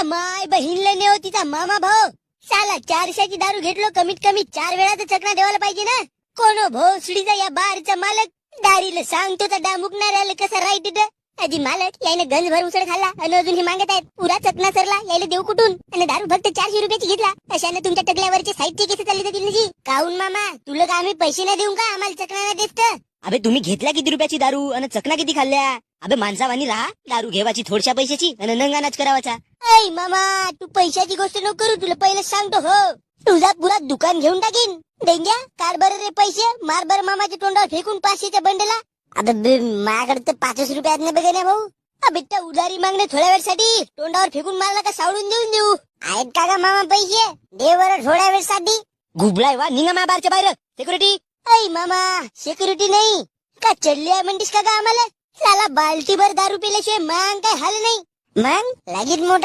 माय बहीणला नेव तिचा मामा भाऊ साला 400ची दारू घेतलो कमीत कमी 4 वेळा तर चकना देवाला पाहिजे ना. कोण भोसडीचा या बारचा मालक दारीला सांगतो तर डामुकणाऱ्याला कसा राईट इथं. अजी मालक यायने गंज भर उसळ खाल्ला आणि अजून हे मागत आहेत पुरा चकना सरला यायला देऊ कुठून आणि दारू फक्त 400 रुपयाची घेतला. अशाने तुमच्या टकल्यावरचे साहित्य कसे चालले जातील जी. काऊन मामा तुला का आम्ही पैसे नाही देऊ का आम्हाला चकना नाही देत. अबे तुम्ही घेतल्या किती रुपयाची दारू आणि चकना किती खाल्ल्या. अबे माणसावानी राहा दारू घेवाची थोडशा पैशाची आणि नंगानाच करावाचा. ऐ मामा तू पैशाची गोष्ट नको करू तुला पहिलं सांगतो हो तुझा पुरा दुकान घेऊन टाकीन. डेंग्या काढ बरं रे पैसे मार बरं मामाच्या तोंडावर फेकून 500च्या बंडला. अबे माझ्याकडे तर 5 रुपयात नाही बघा ना भाऊ. अबे त्या उधारी मागणे थोड्या वेळसाठी तोंडावर फेकून मारला का सावडून देऊ. आहेत का गा मामा पैसे दे बरं थोड्या वेळसाठी. गुबलाय वा निघा मा बारच्या बाहेर सिक्युरिटी. ऐ मामा सिक्युरिटी नाही का चढली आहे म्हणतीस का आम्हाला. साला बाल्टीभर दारू पिल्याशिवाय मग काय हाल नाही. मग लगेच मोठा